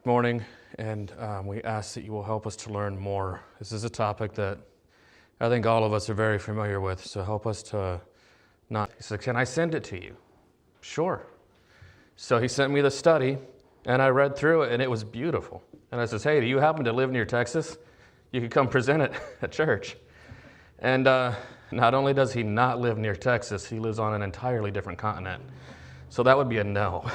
morning, and we ask that you will help us to learn more. This is a topic that I think all of us are very familiar with, so help us to not. He said, "Can I send it to you?" Sure. So he sent me the study, and I read through it, and it was beautiful. And I says, "Hey, do you happen to live near Texas? You could come present it at church." And not only does he not live near Texas, he lives on an entirely different continent. So that would be a no.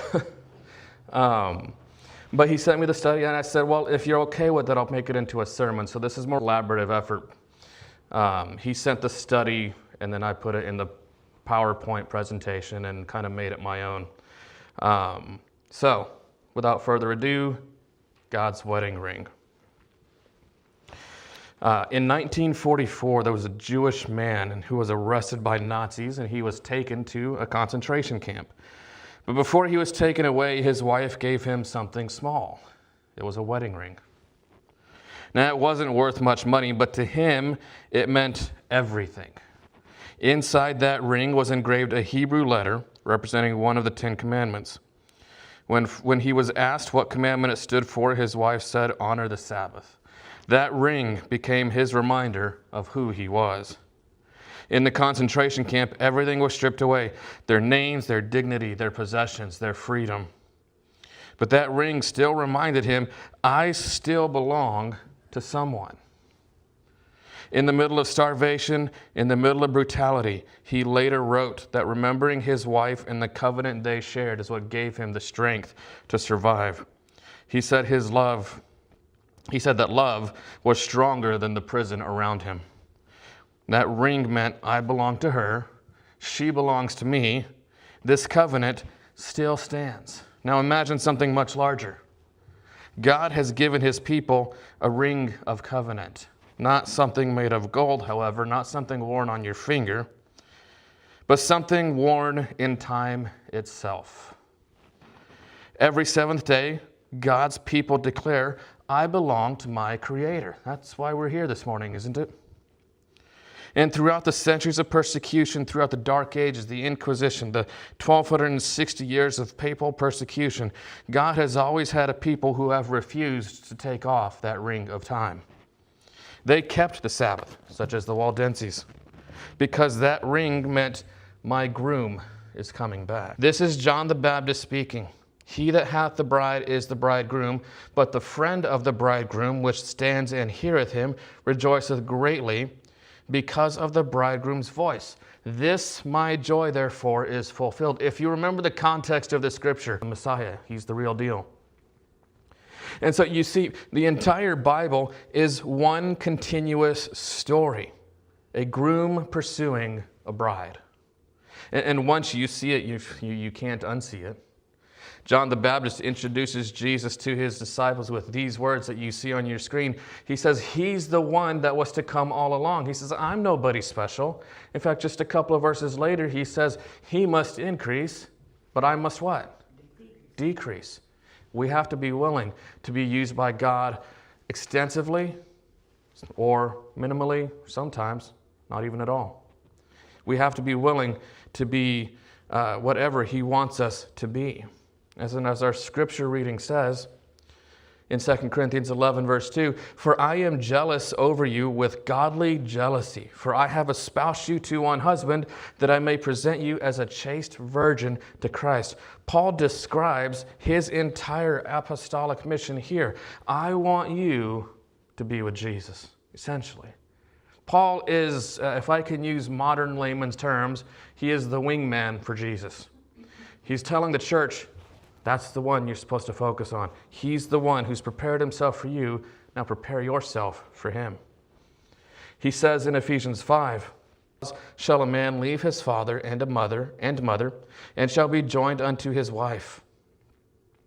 But he sent me the study, and I said, well, if you're okay with it, I'll make it into a sermon. So this is more collaborative effort. He sent the study, and then I put it in the PowerPoint presentation and kind of made it my own. So without further ado, God's wedding ring. In 1944, there was a Jewish man who was arrested by Nazis, and he was taken to a concentration camp. But before he was taken away, his wife gave him something small. It was a wedding ring. Now, it wasn't worth much money, but to him, it meant everything. Inside that ring was engraved a Hebrew letter representing one of the 10 Commandments. When he was asked what commandment it stood for, his wife said, "Honor the Sabbath." That ring became his reminder of who he was. In the concentration camp, everything was stripped away. Their names, their dignity, their possessions, their freedom. But that ring still reminded him, I still belong to someone. In the middle of starvation, in the middle of brutality, he later wrote that remembering his wife and the covenant they shared is what gave him the strength to survive. He said that love was stronger than the prison around him. That ring meant I belong to her, she belongs to me. This covenant still stands. Now imagine something much larger. God has given his people a ring of covenant. Not something made of gold, however, not something worn on your finger, but something worn in time itself. Every seventh day, God's people declare, I belong to my Creator. That's why we're here this morning, isn't it? And throughout the centuries of persecution, throughout the Dark Ages, the Inquisition, the 1,260 years of papal persecution, God has always had a people who have refused to take off that ring of time. They kept the Sabbath, such as the Waldenses, because that ring meant my groom is coming back. This is John the Baptist speaking. He that hath the bride is the bridegroom, but the friend of the bridegroom, which stands and heareth him, rejoiceth greatly because of the bridegroom's voice. This my joy, therefore, is fulfilled. If you remember the context of the scripture, the Messiah, he's the real deal. And so you see, the entire Bible is one continuous story, a groom pursuing a bride. And once you see it, you can't unsee it. John the Baptist introduces Jesus to his disciples with these words that you see on your screen. He says, he's the one that was to come all along. He says, I'm nobody special. In fact, just a couple of verses later, he says, he must increase, but I must what? Decrease. We have to be willing to be used by God extensively or minimally, sometimes not even at all. We have to be willing to be whatever he wants us to be. As our scripture reading says in 2 Corinthians 11, verse 2, for I am jealous over you with godly jealousy, for I have espoused you to one husband, that I may present you as a chaste virgin to Christ. Paul describes his entire apostolic mission here. I want you to be with Jesus, essentially. Paul is, if I can use modern layman's terms, he is the wingman for Jesus. He's telling the church, that's the one you're supposed to focus on. He's the one who's prepared himself for you. Now prepare yourself for him. He says in Ephesians 5, shall a man leave his father and mother, and shall be joined unto his wife,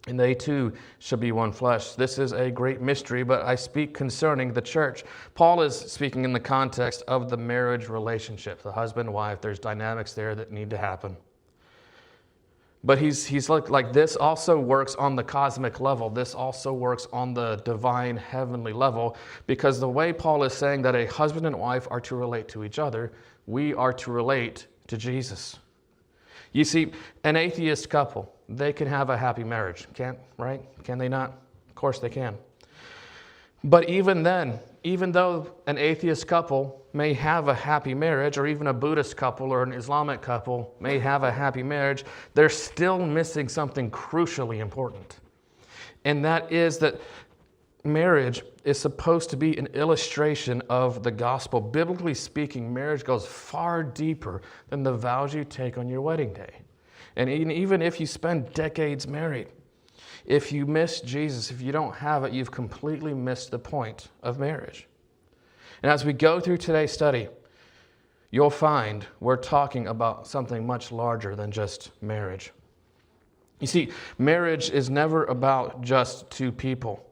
and they two shall be one flesh. This is a great mystery, but I speak concerning the church. Paul is speaking in the context of the marriage relationship, the husband, wife. There's dynamics there that need to happen. But he's like this also works on the cosmic level. This also works on the divine heavenly level, because the way Paul is saying that a husband and wife are to relate to each other, we are to relate to Jesus. You see, an atheist couple, they can have a happy marriage, right? Can they not? Of course they can. But even then, even though an atheist couple may have a happy marriage, or even a Buddhist couple or an Islamic couple may have a happy marriage, they're still missing something crucially important. And that is that marriage is supposed to be an illustration of the gospel. Biblically speaking, marriage goes far deeper than the vows you take on your wedding day. And even if you spend decades married, if you miss Jesus, if you don't have it, you've completely missed the point of marriage. And as we go through today's study, you'll find we're talking about something much larger than just marriage. You see, marriage is never about just two people.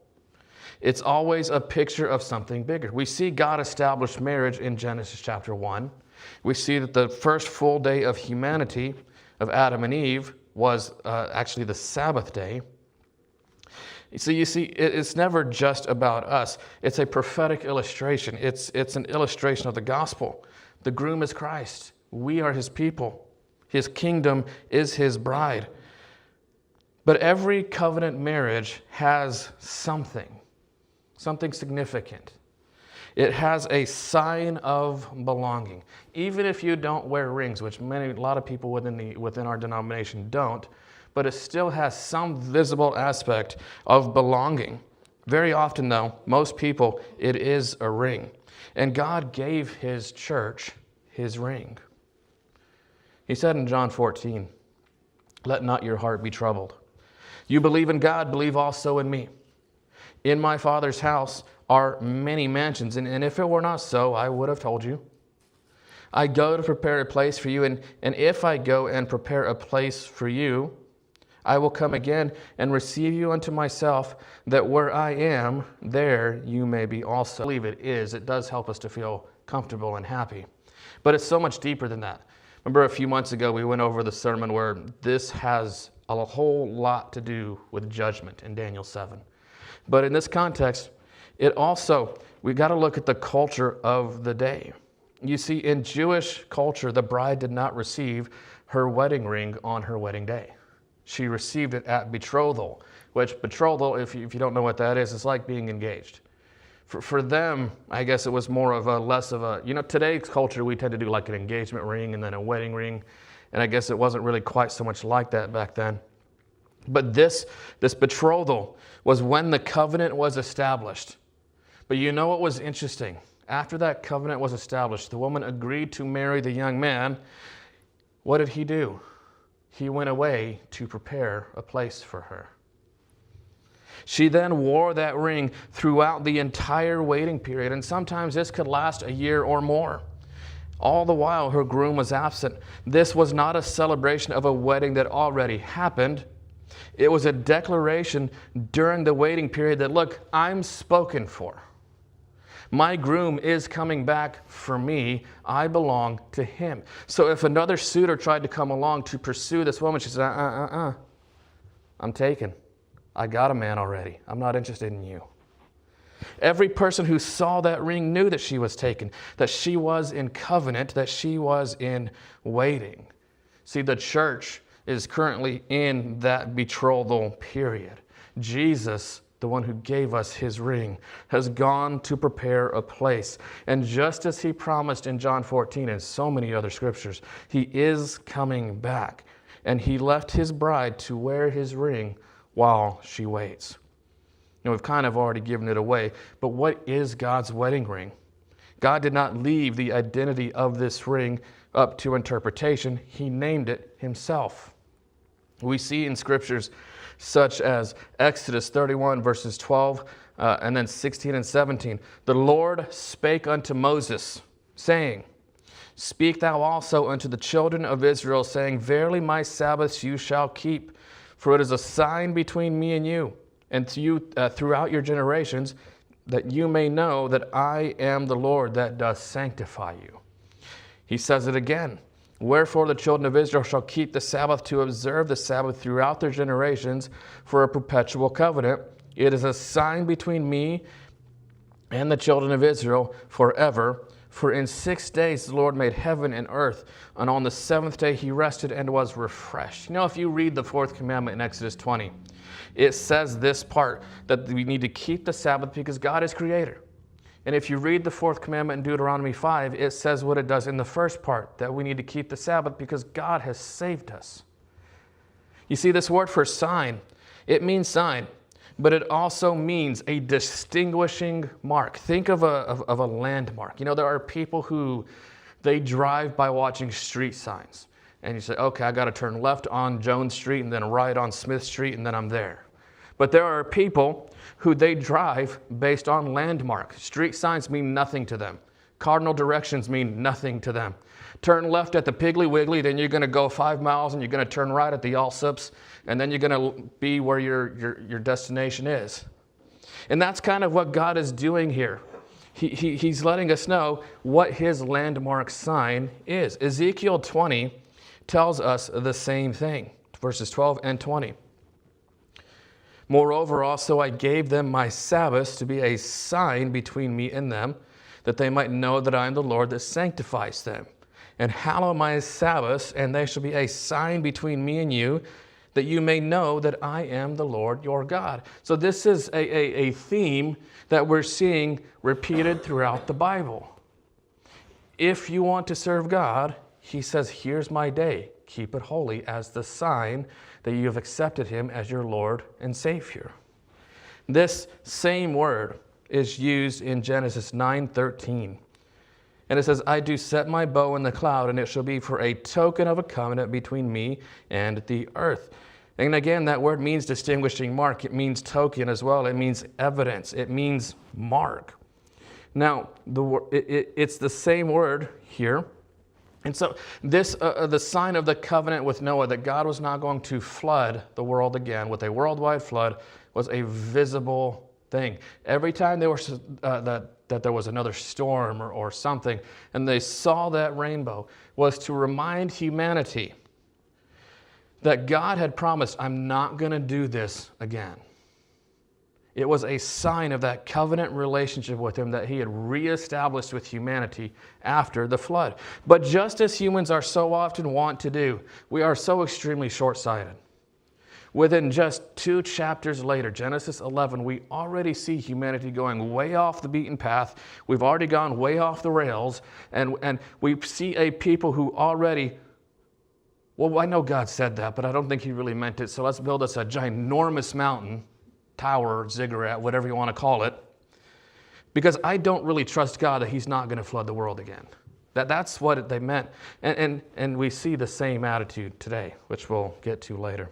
It's always a picture of something bigger. We see God establish marriage in Genesis chapter 1. We see that the first full day of humanity, of Adam and Eve, was actually the Sabbath day. So you see, it's never just about us. It's a prophetic illustration. It's an illustration of the gospel. The groom is Christ. We are his people. His kingdom is his bride. But every covenant marriage has something significant. It has a sign of belonging. Even if you don't wear rings, which a lot of people within our denomination don't, but it still has some visible aspect of belonging. Very often, though, most people, it is a ring. And God gave his church his ring. He said in John 14, "Let not your heart be troubled. You believe in God, believe also in me. In my Father's house are many mansions, and if it were not so, I would have told you. I go to prepare a place for you, and if I go and prepare a place for you, I will come again and receive you unto myself, that where I am, there you may be also." I believe it is. It does help us to feel comfortable and happy. But it's so much deeper than that. Remember a few months ago, we went over the sermon where this has a whole lot to do with judgment in Daniel 7. But in this context, we got to look at the culture of the day. You see, in Jewish culture, the bride did not receive her wedding ring on her wedding day. She received it at betrothal, which betrothal, if you don't know what that is, it's like being engaged. For them, I guess it was more of less of a, today's culture, we tend to do like an engagement ring and then a wedding ring. And I guess it wasn't really quite so much like that back then. But this betrothal was when the covenant was established. But you know what was interesting? After that covenant was established, the woman agreed to marry the young man. What did he do? He went away to prepare a place for her. She then wore that ring throughout the entire waiting period, and sometimes this could last a year or more. All the while, her groom was absent. This was not a celebration of a wedding that already happened. It was a declaration during the waiting period that, look, I'm spoken for. My groom is coming back for me. I belong to him. So if another suitor tried to come along to pursue this woman, she said, I'm taken. I got a man already. I'm not interested in you. Every person who saw that ring knew that she was taken, that she was in covenant, that she was in waiting. See, the church is currently in that betrothal period. Jesus, the one who gave us his ring, has gone to prepare a place. And just as he promised in John 14 and so many other scriptures, he is coming back. And he left his bride to wear his ring while she waits. We've kind of already given it away, but what is God's wedding ring? God did not leave the identity of this ring up to interpretation. He named it himself. We see in scriptures such as Exodus 31 verses 12 and then 16 and 17, "The Lord spake unto Moses, saying, Speak thou also unto the children of Israel, saying, Verily my Sabbaths you shall keep, for it is a sign between me and you, and to you throughout your generations, that you may know that I am the Lord that doth sanctify you." He says it again, "Wherefore the children of Israel shall keep the Sabbath to observe the Sabbath throughout their generations for a perpetual covenant. It is a sign between me and the children of Israel forever. For in 6 days the Lord made heaven and earth, and on the seventh day he rested and was refreshed. You know, if you read the fourth commandment in Exodus 20, it says this part, that we need to keep the Sabbath because God is creator. And if you read the fourth commandment in Deuteronomy 5, it says what it does in the first part, that we need to keep the Sabbath because God has saved us. You see, this word for sign, it means sign, but it also means a distinguishing mark. Think of a landmark. You know, there are people who, they drive by watching street signs. And you say, okay, I got to turn left on Jones Street and then right on Smith Street and then I'm there. But there are people who they drive based on landmarks. Street signs mean nothing to them. Cardinal directions mean nothing to them. Turn left at the Piggly Wiggly, then you're going to go 5 miles and you're going to turn right at the Allsups, and then you're going to be where your destination is. And that's kind of what God is doing here. He's letting us know what his landmark sign is. Ezekiel 20 tells us the same thing, verses 12 and 20. Moreover, also I gave them my Sabbaths to be a sign between me and them, that they might know that I am the Lord that sanctifies them. And hallow my Sabbaths, and they shall be a sign between me and you, that you may know that I am the Lord your God. So this is a theme that we're seeing repeated throughout the Bible. If you want to serve God, he says, here's my day. Keep it holy as the sign that you have accepted him as your Lord and Savior. This same word is used in Genesis 9:13. And it says, I do set my bow in the cloud, and it shall be for a token of a covenant between me and the earth. And again, that word means distinguishing mark. It means token as well. It means evidence. It means mark. Now, it's the same word here. And so this, the sign of the covenant with Noah, that God was not going to flood the world again with a worldwide flood, was a visible thing. Every time there was that there was another storm or something, and they saw that rainbow, was to remind humanity that God had promised, I'm not going to do this again. It was a sign of that covenant relationship with him that he had reestablished with humanity after the flood. But just as humans are so often wont to do, we are so extremely short-sighted. Within just 2 chapters later, Genesis 11, we already see humanity going way off the beaten path. We've already gone way off the rails, and we see a people who already, well, I know God said that, but I don't think he really meant it, so let's build us a ginormous mountain, tower, ziggurat, whatever you want to call it, because I don't really trust God that he's not going to flood the world again. That's what they meant. And we see the same attitude today, which we'll get to later.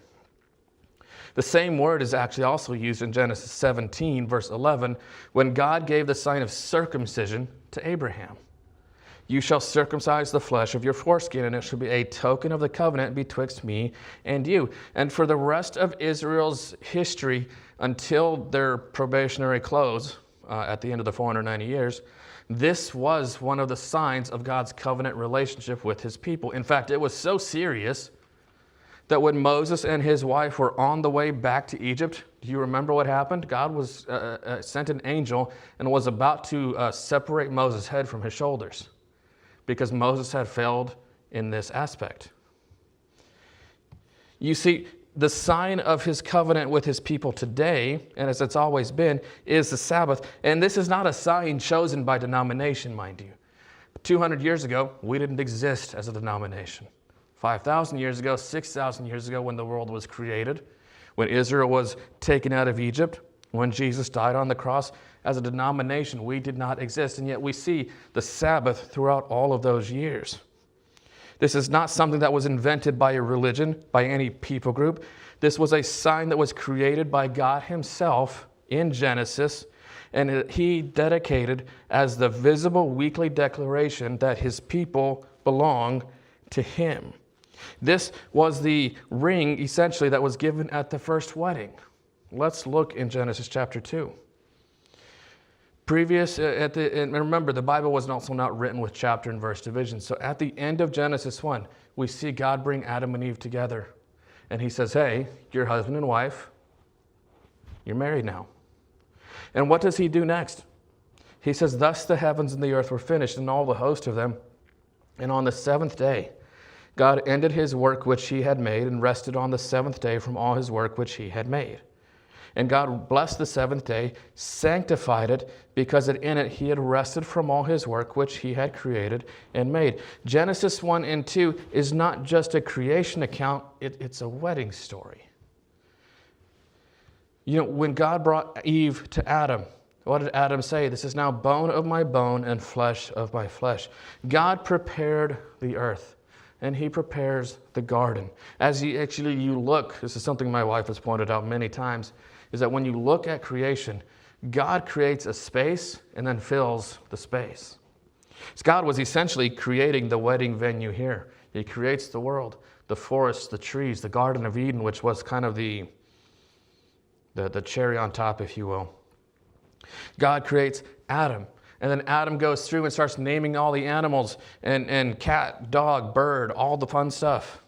The same word is actually also used in Genesis 17, verse 11, when God gave the sign of circumcision to Abraham. You shall circumcise the flesh of your foreskin, and it shall be a token of the covenant betwixt me and you. And for the rest of Israel's history, until their probationary close at the end of the 490 years, this was one of the signs of God's covenant relationship with his people. In fact, it was so serious that when Moses and his wife were on the way back to Egypt, do you remember what happened? God was sent an angel and was about to separate Moses' head from his shoulders because Moses had failed in this aspect. You see, the sign of his covenant with his people today, and as it's always been, is the Sabbath. And this is not a sign chosen by denomination, mind you. 200 years ago, we didn't exist as a denomination. 5,000 years ago, 6,000 years ago, when the world was created, when Israel was taken out of Egypt, when Jesus died on the cross, as a denomination, we did not exist. And yet we see the Sabbath throughout all of those years. This is not something that was invented by a religion, by any people group. This was a sign that was created by God himself in Genesis, and he dedicated as the visible weekly declaration that his people belong to him. This was the ring, essentially, that was given at the first wedding. Let's look in Genesis chapter 2. And remember, the Bible was also not written with chapter and verse division. So at the end of Genesis 1, we see God bring Adam and Eve together. And he says, hey, you're husband and wife. You're married now. And what does he do next? He says, thus the heavens and the earth were finished, and all the host of them. And on the seventh day, God ended his work which he had made, and rested on the seventh day from all his work which he had made. And God blessed the seventh day, sanctified it, because in it he had rested from all his work which he had created and made. Genesis 1 and 2 is not just a creation account, it's a wedding story. You know, when God brought Eve to Adam, what did Adam say? This is now bone of my bone and flesh of my flesh. God prepared the earth, and he prepares the garden. As you look, this is something my wife has pointed out many times, is that when you look at creation, God creates a space and then fills the space. So God was essentially creating the wedding venue here. He creates the world, the forests, the trees, the Garden of Eden, which was kind of the cherry on top, if you will. God creates Adam, and then Adam goes through and starts naming all the animals, and cat, dog, bird, all the fun stuff.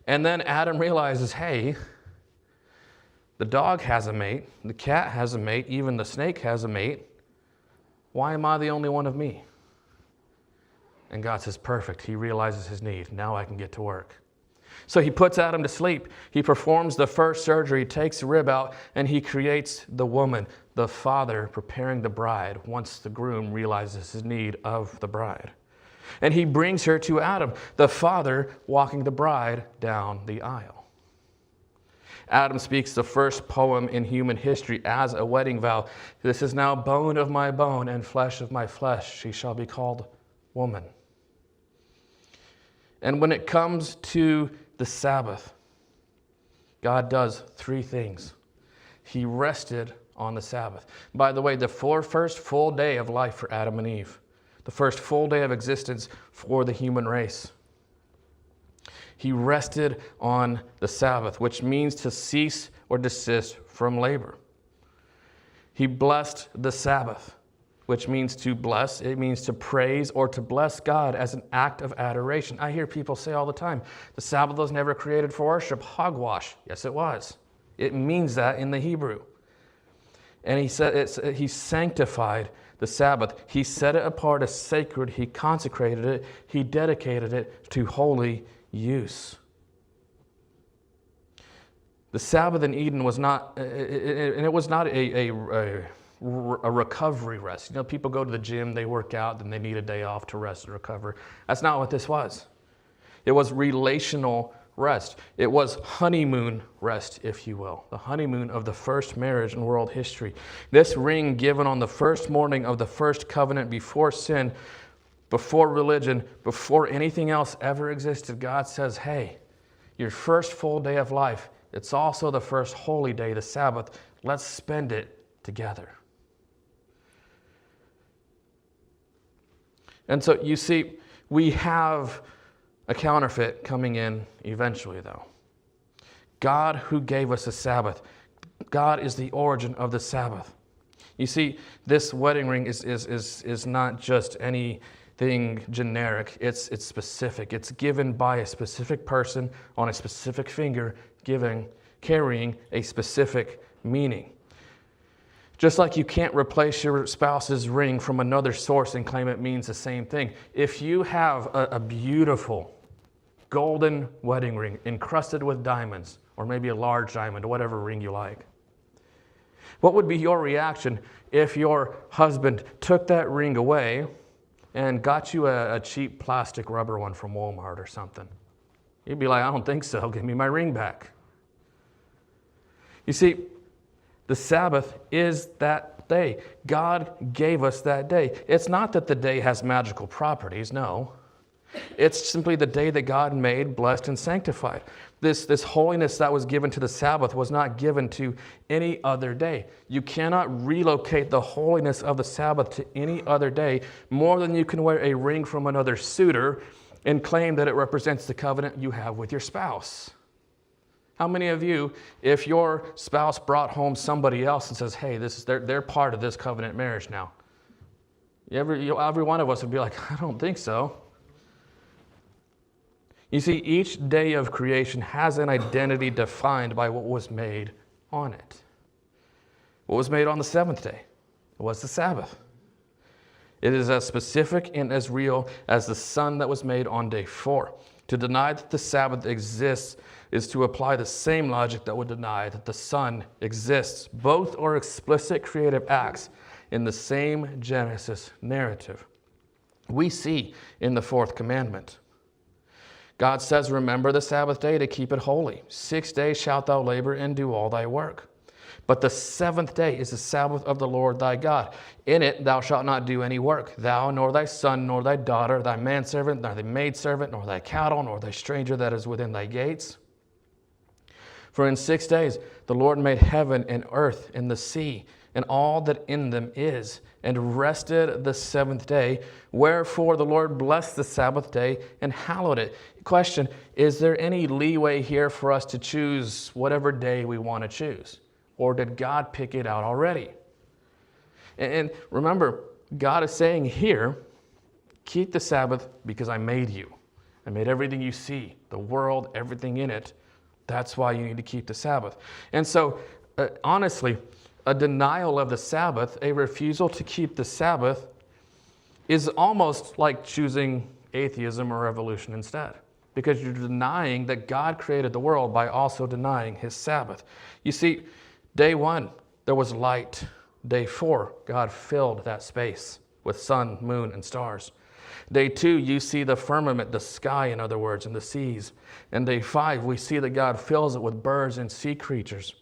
And then Adam realizes, hey, the dog has a mate, the cat has a mate, even the snake has a mate. Why am I the only one of me? And God says, perfect. He realizes his need. Now I can get to work. So he puts Adam to sleep. He performs the first surgery, takes the rib out, and he creates the woman, the father preparing the bride once the groom realizes his need of the bride. And he brings her to Adam, the father walking the bride down the aisle. Adam speaks the first poem in human history as a wedding vow. This is now bone of my bone and flesh of my flesh. She shall be called woman. And when it comes to the Sabbath, God does three things. He rested on the Sabbath. By the way, the first full day of life for Adam and Eve, the first full day of existence for the human race. He rested on the Sabbath, which means to cease or desist from labor. He blessed the Sabbath, which means to bless. It means to praise or to bless God as an act of adoration. I hear people say all the time, the Sabbath was never created for worship. Hogwash. Yes, it was. It means that in the Hebrew. And he said he sanctified the Sabbath. He set it apart as sacred. He consecrated it. He dedicated it to holy use. The Sabbath in Eden was not, and it was not a recovery rest. You know, people go to the gym, they work out, then they need a day off to rest and recover. That's not what this was. It was relational rest. It was honeymoon rest, if you will. The honeymoon of the first marriage in world history. This ring given on the first morning of the first covenant before sin, before religion, before anything else ever existed, God says, hey, your first full day of life, it's also the first holy day, the Sabbath. Let's spend it together. And so you see, we have a counterfeit coming in eventually, though. God who gave us a Sabbath. God is the origin of the Sabbath. You see, this wedding ring is not just anything generic. It's specific. It's given by a specific person on a specific finger, carrying a specific meaning. Just like you can't replace your spouse's ring from another source and claim it means the same thing. If you have a beautiful golden wedding ring encrusted with diamonds, or maybe a large diamond, or whatever ring you like, what would be your reaction if your husband took that ring away and got you a cheap plastic rubber one from Walmart or something? You'd be like, I don't think so. Give me my ring back. You see, the Sabbath is that day. God gave us that day. It's not that the day has magical properties, no. It's simply the day that God made, blessed, and sanctified. This holiness that was given to the Sabbath was not given to any other day. You cannot relocate the holiness of the Sabbath to any other day more than you can wear a ring from another suitor and claim that it represents the covenant you have with your spouse. How many of you, if your spouse brought home somebody else and says, hey, they're part of this covenant marriage now, every one of us would be like, I don't think so. You see, each day of creation has an identity defined by what was made on it. What was made on the seventh day? It was the Sabbath. It is as specific and as real as the sun that was made on day 4. To deny that the Sabbath exists is to apply the same logic that would deny that the sun exists. Both are explicit creative acts in the same Genesis narrative. We see in the 4th commandment, God says, remember the Sabbath day to keep it holy. 6 days shalt thou labor and do all thy work. But the 7th day is the Sabbath of the Lord thy God. In it thou shalt not do any work, thou, nor thy son, nor thy daughter, thy manservant, nor thy maidservant, nor thy cattle, nor thy stranger that is within thy gates. For in 6 days the Lord made heaven and earth and the sea, and all that in them is, and rested the 7th day. Wherefore the Lord blessed the Sabbath day and hallowed it. Question, is there any leeway here for us to choose whatever day we want to choose? Or did God pick it out already? And remember, God is saying here, keep the Sabbath because I made you. I made everything you see, the world, everything in it. That's why you need to keep the Sabbath. And so, honestly, a denial of the Sabbath, a refusal to keep the Sabbath, is almost like choosing atheism or evolution instead. Because you're denying that God created the world by also denying his Sabbath. You see, day 1, there was light. Day 4, God filled that space with sun, moon, and stars. Day 2, you see the firmament, the sky, in other words, and the seas. And day 5, we see that God fills it with birds and sea creatures.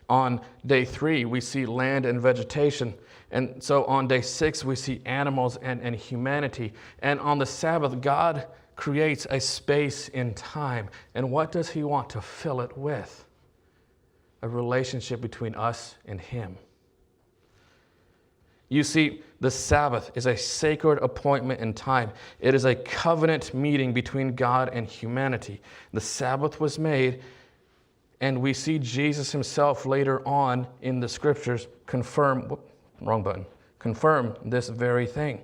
On day 3, we see land and vegetation. And so on day 6, we see animals and humanity. And on the Sabbath, God creates a space in time. And what does he want to fill it with? A relationship between us and him. You see, the Sabbath is a sacred appointment in time. It is a covenant meeting between God and humanity. The Sabbath was made, and we see Jesus himself later on in the scriptures confirm this very thing.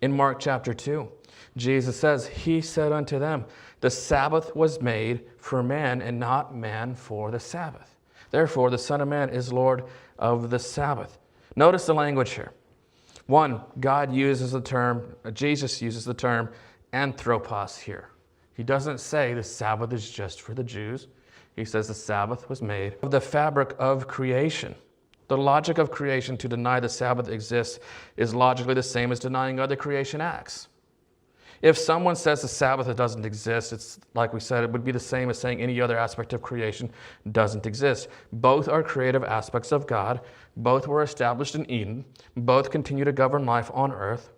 In Mark chapter 2, Jesus says, he said unto them, the Sabbath was made for man and not man for the Sabbath. Therefore, the Son of Man is Lord of the Sabbath. Notice the language here. 1, God uses the term, Jesus uses the term anthropos here. He doesn't say the Sabbath is just for the Jews. He says the Sabbath was made of the fabric of creation. The logic of creation to deny the Sabbath exists is logically the same as denying other creation acts. If someone says the Sabbath doesn't exist, it's like we said, it would be the same as saying any other aspect of creation doesn't exist. Both are creative aspects of God. Both were established in Eden. Both continue to govern life on earth.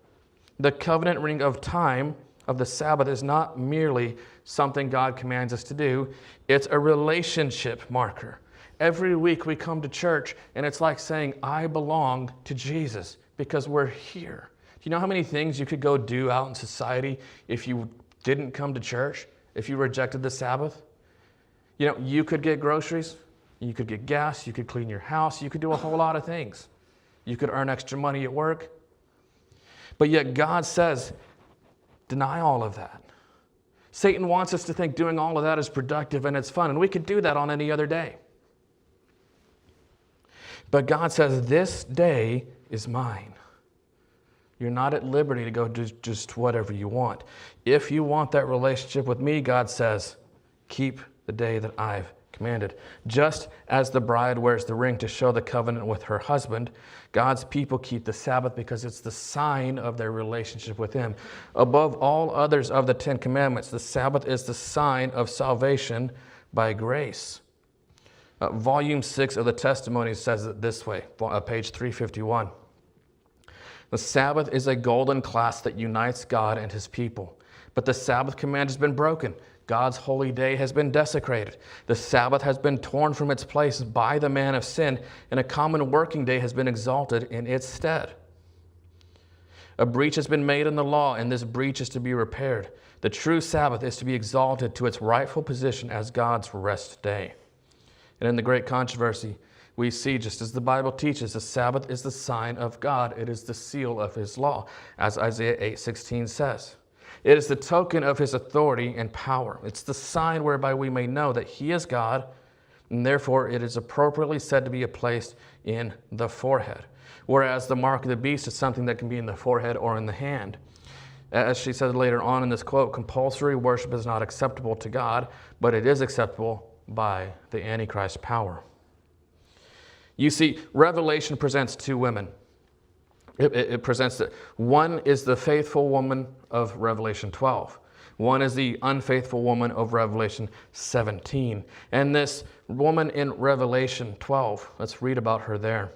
The covenant ring of time of the Sabbath is not merely something God commands us to do. It's a relationship marker. Every week we come to church and it's like saying, I belong to Jesus because we're here. Do you know how many things you could go do out in society if you didn't come to church, if you rejected the Sabbath? You know, you could get groceries, you could get gas, you could clean your house, you could do a whole lot of things. You could earn extra money at work. But yet God says, deny all of that. Satan wants us to think doing all of that is productive and it's fun, and we could do that on any other day. But God says, this day is mine. You're not at liberty to go do just whatever you want. If you want that relationship with me, God says, keep the day that I've commanded. Just as the bride wears the ring to show the covenant with her husband, God's people keep the Sabbath because it's the sign of their relationship with him. Above all others of the 10 commandments, the Sabbath is the sign of salvation by grace. Volume 6 of the Testimonies says it this way, page 351. The Sabbath is a golden clasp that unites God and his people. But the Sabbath command has been broken. God's holy day has been desecrated. The Sabbath has been torn from its place by the man of sin, and a common working day has been exalted in its stead. A breach has been made in the law, and this breach is to be repaired. The true Sabbath is to be exalted to its rightful position as God's rest day. And in the great controversy, we see, just as the Bible teaches, the Sabbath is the sign of God. It is the seal of his law, as Isaiah 8:16 says. It is the token of his authority and power. It's the sign whereby we may know that he is God, and therefore it is appropriately said to be placed in the forehead. whereas the mark of the beast is something that can be in the forehead or in the hand. As she said later on in this quote, compulsory worship is not acceptable to God, but it is acceptable by the Antichrist power. You see, Revelation presents two women. It presents that one is the faithful woman of Revelation 12. One is the unfaithful woman of Revelation 17. And this woman in Revelation 12, let's read about her there.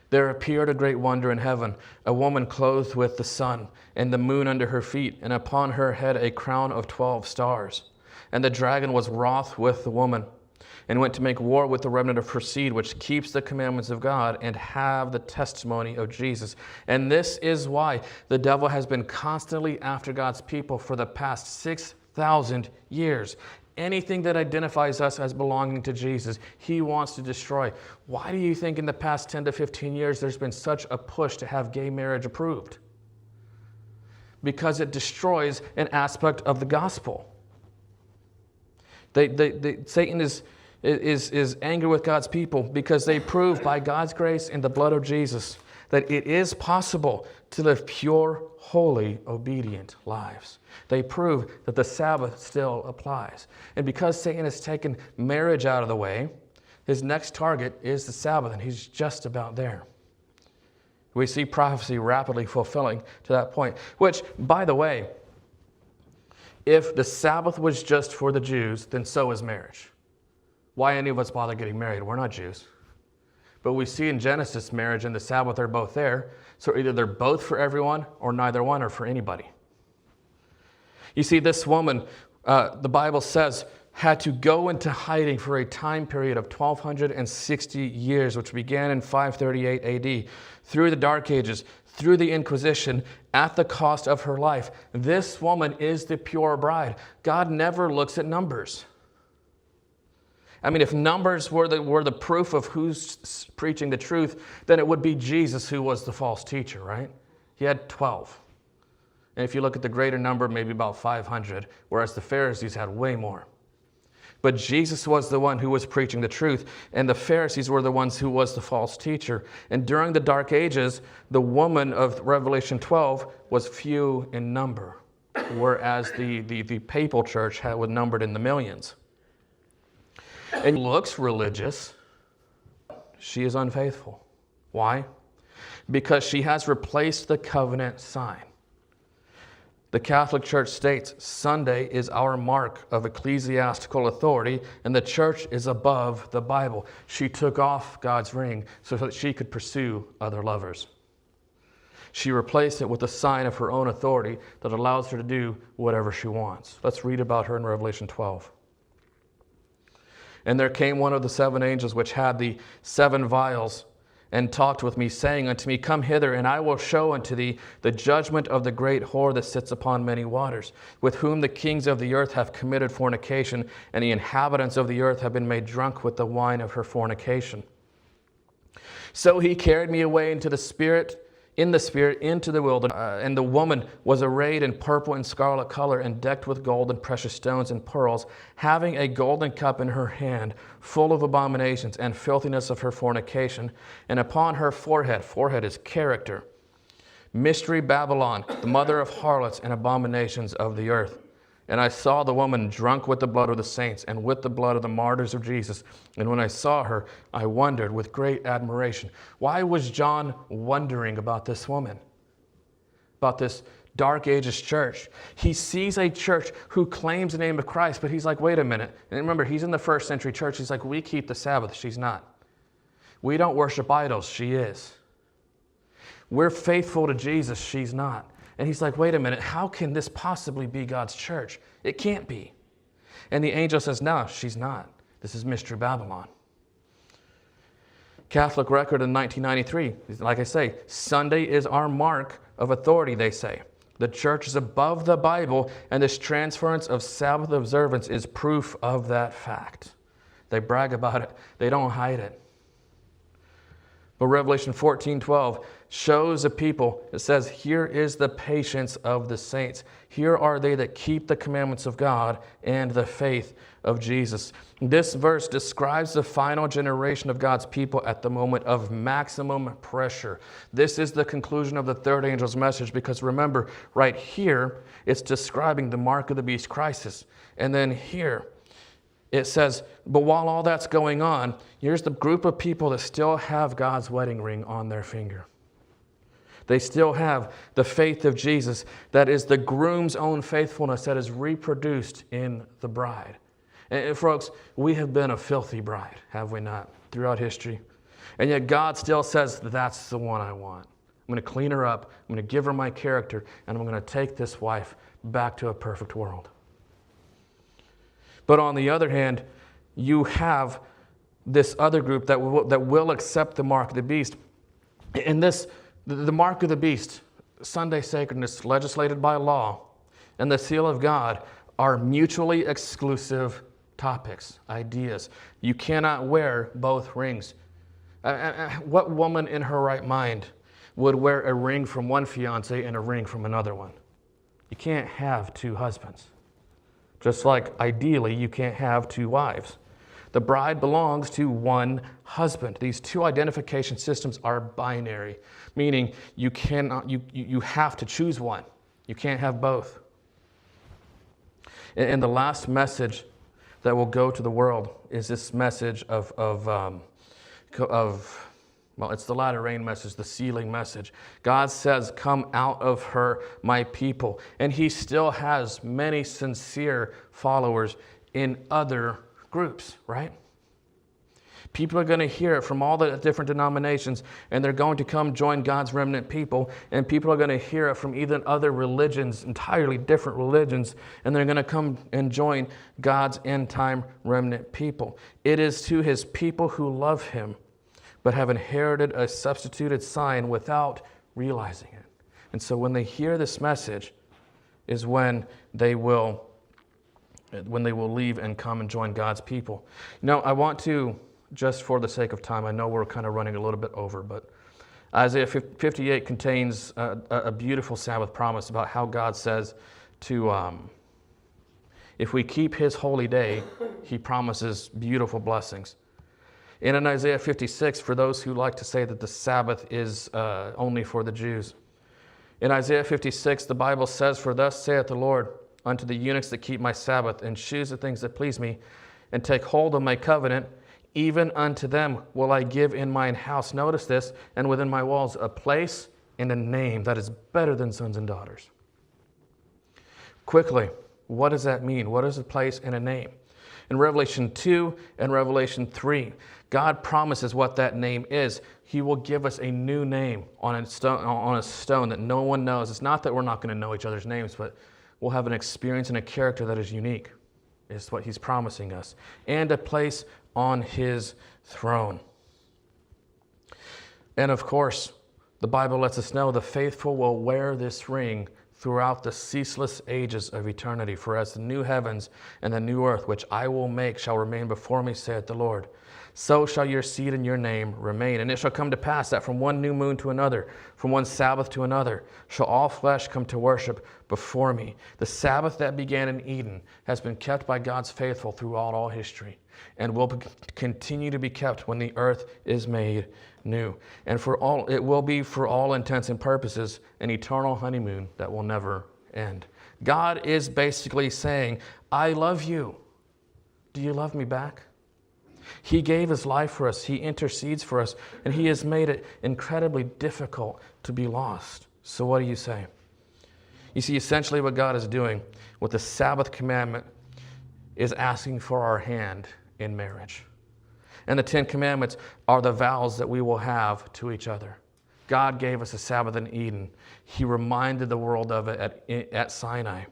There appeared a great wonder in heaven, a woman clothed with the sun, and the moon under her feet, and upon her head a crown of 12 stars. And the dragon was wroth with the woman, and went to make war with the remnant of her seed, which keeps the commandments of God and have the testimony of Jesus. And this is why the devil has been constantly after God's people for the past 6,000 years. Anything that identifies us as belonging to Jesus, he wants to destroy. Why do you think in the past 10 to 15 years there's been such a push to have gay marriage approved? Because it destroys an aspect of the gospel. Satan is angry with God's people because they prove by God's grace and the blood of Jesus that it is possible to live pure, holy, obedient lives. They prove that the Sabbath still applies. And because Satan has taken marriage out of the way, his next target is the Sabbath, and he's just about there. We see prophecy rapidly fulfilling to that point, which, by the way, if the Sabbath was just for the Jews, then so is marriage. Why any of us bother getting married? We're not Jews. But we see in Genesis, marriage and the Sabbath are both there. So either they're both for everyone or neither one are for anybody. You see, this woman, the Bible says, had to go into hiding for a time period of 1,260 years, which began in 538 AD, through the Dark Ages, through the Inquisition, at the cost of her life. This woman is the pure bride. God never looks at numbers. I mean, if numbers were the proof of who's preaching the truth, then it would be Jesus who was the false teacher, right? He had 12. And if you look at the greater number, maybe about 500, whereas the Pharisees had way more. But Jesus was the one who was preaching the truth, and the Pharisees were the ones who was the false teacher. And during the Dark Ages, the woman of Revelation 12 was few in number, whereas the papal church was numbered in the millions. And looks religious, she is unfaithful. Why? Because she has replaced the covenant sign. The Catholic Church states Sunday is our mark of ecclesiastical authority, and the church is above the Bible. She took off God's ring so that she could pursue other lovers. She replaced it with a sign of her own authority that allows her to do whatever she wants. Let's read about her in Revelation 12. And there came one of the seven angels which had the seven vials, and talked with me, saying unto me, Come hither, and I will show unto thee the judgment of the great whore that sits upon many waters, with whom the kings of the earth have committed fornication, and the inhabitants of the earth have been made drunk with the wine of her fornication. So he carried me away into the Spirit, into the wilderness, and the woman was arrayed in purple and scarlet color, and decked with gold and precious stones and pearls, having a golden cup in her hand, full of abominations and filthiness of her fornication. And upon her forehead is character, Mystery Babylon, the mother of harlots and abominations of the earth. And I saw the woman drunk with the blood of the saints and with the blood of the martyrs of Jesus. And when I saw her, I wondered with great admiration. Why was John wondering about this woman? About this Dark Ages church? He sees a church who claims the name of Christ, but he's like, wait a minute. And remember, he's in the first century church. He's like, we keep the Sabbath. She's not. We don't worship idols. She is. We're faithful to Jesus. She's not. And he's like, wait a minute, how can this possibly be God's church? It can't be. And the angel says, no, she's not. This is Mystery Babylon. Catholic Record in 1993, like I say, Sunday is our mark of authority, they say. The church is above the Bible, and this transference of Sabbath observance is proof of that fact. They brag about it. They don't hide it. But Revelation 14:12 shows the people, it says, here is the patience of the saints. Here are they that keep the commandments of God and the faith of Jesus. This verse describes the final generation of God's people at the moment of maximum pressure. This is the conclusion of the third angel's message, because remember, right here, it's describing the mark of the beast crisis. And then here, it says, but while all that's going on, here's the group of people that still have God's wedding ring on their finger. They still have the faith of Jesus, that is the groom's own faithfulness that is reproduced in the bride. And folks, we have been a filthy bride, have we not, throughout history? And yet God still says, that's the one I want. I'm going to clean her up, I'm going to give her my character, and I'm going to take this wife back to a perfect world. But on the other hand, you have this other group that will accept the mark of the beast. And the mark of the beast, Sunday sacredness legislated by law, and the seal of God are mutually exclusive topics, ideas. You cannot wear both rings. What woman in her right mind would wear a ring from one fiancé and a ring from another one? You can't have two husbands. Just like ideally you can't have two wives. The bride belongs to one husband. These two identification systems are binary, meaning you have to choose one. You can't have both. And the last message that will go to the world is this message of it's the latter rain message, the sealing message. God says, come out of her, my people. And he still has many sincere followers in other groups, right? People are going to hear it from all the different denominations, and they're going to come join God's remnant people, and people are going to hear it from even other religions, entirely different religions, and they're going to come and join God's end-time remnant people. It is to his people who love him, but have inherited a substituted sign without realizing it. And so when they hear this message is when they will leave and come and join God's people. Now, I want to, just for the sake of time, I know we're kind of running a little bit over, but Isaiah 58 contains a beautiful Sabbath promise about how God says to, if we keep his holy day, he promises beautiful blessings. And in Isaiah 56, for those who like to say that the Sabbath is only for the Jews, in Isaiah 56, the Bible says, for thus saith the Lord unto the eunuchs that keep my Sabbath, and choose the things that please me, and take hold of my covenant, even unto them will I give in mine house, notice this, and within my walls a place and a name that is better than sons and daughters. Quickly, what does that mean? What is a place and a name? In Revelation 2 and Revelation 3, God promises what that name is. He will give us a new name on a stone that no one knows. It's not that we're not going to know each other's names, but we'll have an experience and a character that is unique, is what he's promising us. And a place on his throne. And of course, the Bible lets us know the faithful will wear this ring throughout the ceaseless ages of eternity. For as the new heavens and the new earth, which I will make, shall remain before me, saith the Lord, so shall your seed and your name remain. And it shall come to pass that from one new moon to another, from one Sabbath to another, shall all flesh come to worship before me. The Sabbath that began in Eden has been kept by God's faithful throughout all history, and will continue to be kept when the earth is made new. And it will be for all intents and purposes an eternal honeymoon that will never end. God is basically saying, I love you. Do you love me back? He gave his life for us. He intercedes for us, and he has made it incredibly difficult to be lost. So what do you say? You see, essentially what God is doing with the Sabbath commandment is asking for our hand in marriage. And the 10 Commandments are the vows that we will have to each other. God gave us a Sabbath in Eden. He reminded the world of it at Sinai.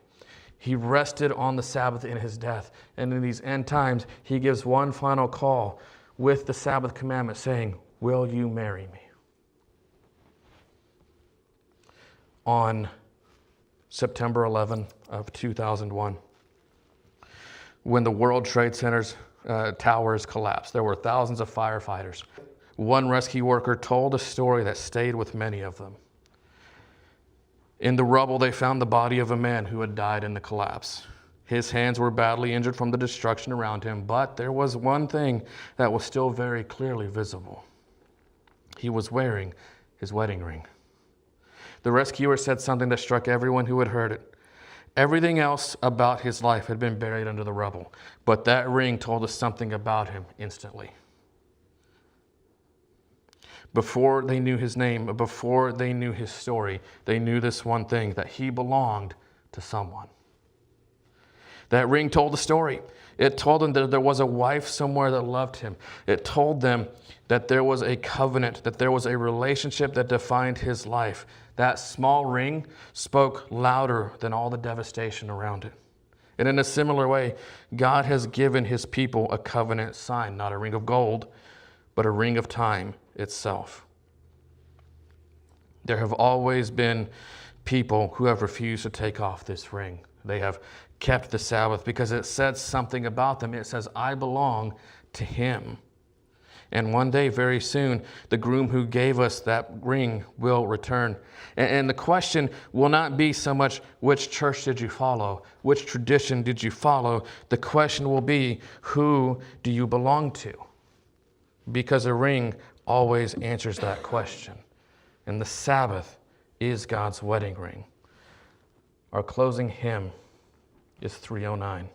He rested on the Sabbath in his death. And in these end times, he gives one final call with the Sabbath commandment saying, will you marry me? On September 11 of 2001, when the World Trade Center's towers collapsed, there were thousands of firefighters One rescue worker told a story that stayed with many of them. In the rubble, they found the body of a man who had died in the collapse. His hands were badly injured from the destruction around him, but there was one thing that was still very clearly visible. He was wearing his wedding ring. The rescuer said something that struck everyone who had heard it. Everything else about his life had been buried under the rubble, but that ring told us something about him instantly. Before they knew his name, before they knew his story, they knew this one thing, that he belonged to someone. That ring told the story. It told them that there was a wife somewhere that loved him. It told them that there was a covenant, that there was a relationship that defined his life. That small ring spoke louder than all the devastation around it. And in a similar way, God has given his people a covenant sign, not a ring of gold, but a ring of time itself. There have always been people who have refused to take off this ring. They have kept the Sabbath because it says something about them. It says, I belong to him. And one day, very soon, the groom who gave us that ring will return. And the question will not be so much, which church did you follow? Which tradition did you follow? The question will be, who do you belong to? Because a ring always answers that question. And the Sabbath is God's wedding ring. Our closing hymn is 309.